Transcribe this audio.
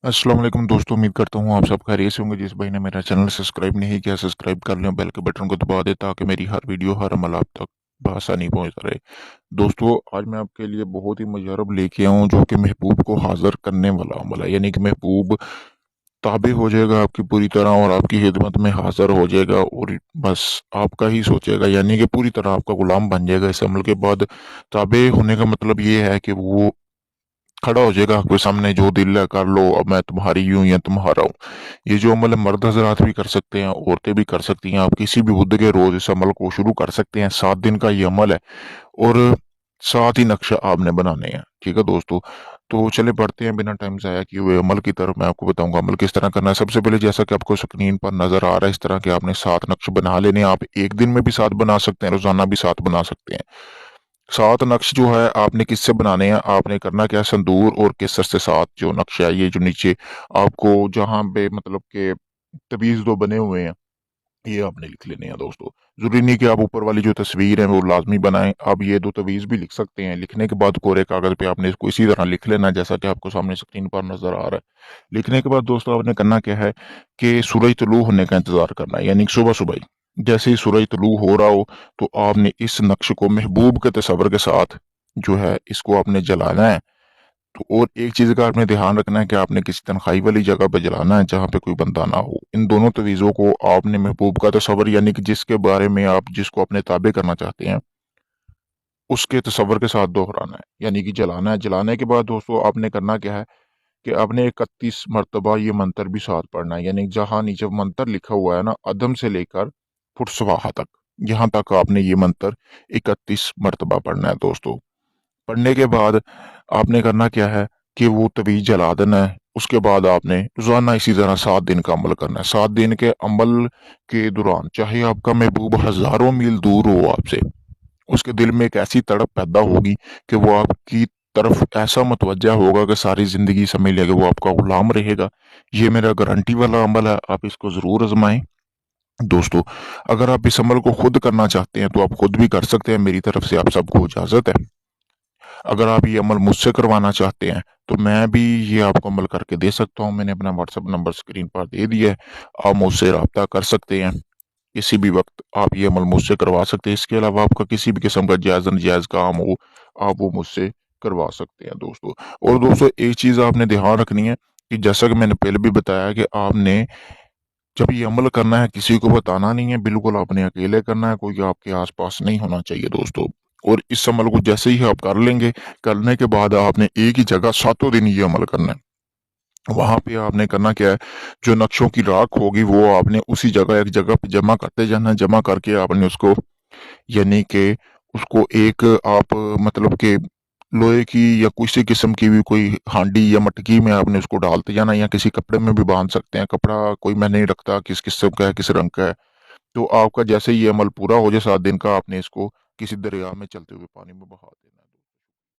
अस्सलाम वालेकुम दोस्तों, उम्मीद करता हूँ आप सब खैरियत से होंगे। जिस भाई ने मेरा चैनल सब्सक्राइब नहीं किया, सब्सक्राइब कर लें, बेल के बटन को दबा दें ताकि मेरी हर वीडियो हर अमल आप तक बआसानी पहुँच रहे। दोस्तों, आज मैं आपके लिए बहुत ही मुजरब लेके आया हूँ जो कि महबूब को हाज़िर करने वाला अमल है। यानी कि महबूब ताबे हो जाएगा आपकी पूरी तरह और आपकी खिदमत में हाज़िर हो जाएगा और बस आपका ही सोचेगा, यानी कि पूरी तरह आपका गुलाम बन जाएगा। इस अमल के बाद ताबे होने का मतलब ये है कि वो खड़ा हो जाएगा आपके सामने, जो दिल है कर लो, अब मैं तुम्हारी हूँ या तुम्हारा हूँ। ये जो अमल है मर्द हजरात भी कर सकते हैं, औरतें भी कर सकती हैं। आप किसी भी बुध के रोज इस अमल को शुरू कर सकते हैं। 7 दिन का ये अमल है और 7 ही नक्शा आपने बनाने हैं। ठीक है दोस्तों, तो चले बढ़ते हैं बिना टाइम ज़ाया किए हुए अमल की तरफ। मैं आपको बताऊंगा अमल किस तरह करना है। सबसे पहले जैसा कि आपको स्क्रीन पर नजर आ रहा है, इस तरह के आपने 7 नक्श बना लेने हैं। आप एक दिन में भी 7 बना सकते हैं, रोजाना भी 7 बना सकते हैं। 7 नक्श जो है आपने किससे बनाने हैं, आपने करना क्या है, संदूर और केसर से 7 जो नक्शा है, ये जो नीचे आपको जहां पे मतलब के तवीज दो बने हुए हैं, ये आपने लिख लेने हैं दोस्तों। जरूरी नहीं कि आप ऊपर वाली जो तस्वीर है वो लाजमी बनाएं, आप ये दो तवीज भी लिख सकते हैं। लिखने के बाद कोरे कागज पे आपने इसको इसी तरह लिख लेना है जैसा कि आपको सामने स्क्रीन पर नजर आ रहा है। लिखने के बाद दोस्तों आपने करना क्या है कि सूरज तुलू होने का इंतजार करना है, यानी सुबह सुबह ही जैसे ही सूरज तुलू हो रहा हो तो आपने इस नक्श को महबूब के तस्वर के साथ जो है इसको आपने जलाना है। तो और एक चीज का आपने ध्यान रखना है कि आपने किसी तन्हाई वाली जगह पे जलाना है जहाँ पे कोई बंदा ना हो। इन दोनों तवीज़ों को आपने महबूब का तस्वर, यानी कि जिसके बारे में आप जिसको अपने ताबे करना चाहते हैं, उसके तस्वर के साथ दोहराना है, यानी कि जलाना है। जलाने के बाद दोस्तों आपने करना क्या है कि आपने 31 मरतबा ये मंत्र भी साथ पढ़ना है। यानी जहाँ नीचे मंत्र लिखा हुआ है ना, अदम से लेकर फुटसवाहा तक, यहाँ तक आपने ये मंत्र 31 मरतबा पढ़ना है दोस्तों। पढ़ने के बाद आपने करना क्या है कि वो तवीज़ जला देना है। उसके बाद आपने रोज़ाना इसी तरह 7 दिन का अमल करना है। 7 दिन के अमल के दौरान चाहे आपका महबूब हज़ारों मील दूर हो आपसे, उसके दिल में एक ऐसी तड़प पैदा होगी कि वो आपकी तरफ ऐसा मुतवज्जा होगा कि सारी ज़िंदगी समझ लेगा वो आपका गुलाम रहेगा। ये मेरा गारंटी वाला अमल है, आप इसको ज़रूर आज़माएँ। दोस्तों, अगर आप इस अमल को खुद करना चाहते हैं तो आप खुद भी कर सकते हैं। मेरी तरफ से आप सबको इजाज़त है। अगर आप ये अमल मुझसे करवाना चाहते हैं तो मैं भी ये आपको अमल करके दे सकता हूँ। मैंने अपना व्हाट्सएप नंबर स्क्रीन पर दे दिया है, आप मुझसे रब्ता कर सकते हैं। किसी भी वक्त आप ये अमल मुझसे करवा सकते हैं। इसके अलावा आपका किसी भी किस्म का जायज़ नाजायज़ काम हो, आप वो मुझसे करवा सकते हैं दोस्तों। और दोस्तों एक चीज़ आपने ध्यान रखनी है कि जैसा कि मैंने पहले भी बताया कि आपने जब ये अमल करना है किसी को बताना नहीं है, बिल्कुल आपने अकेले करना है, कोई आपके आस-पास नहीं होना चाहिए दोस्तों। और इस अमल को जैसे ही आप कर लेंगे, करने के बाद आपने एक ही जगह सातों दिन ये अमल करना है। वहाँ पे आपने करना क्या है, जो नक्शों की राख होगी वो आपने उसी जगह एक जगह पे जमा करते जाना है। जमा करके आपने उसको, यानी कि उसको एक आप मतलब कि लोहे की या किसी किस्म की भी कोई हांडी या मटकी में आपने उसको डालते जाना, या किसी कपड़े में भी बांध सकते हैं। कपड़ा कोई मैं नहीं रखता किस किस्म का है, किस रंग का है। तो आपका जैसे ही ये अमल पूरा हो जाए 7 दिन का, आपने इसको किसी दरिया में चलते हुए पानी में बहा देना है।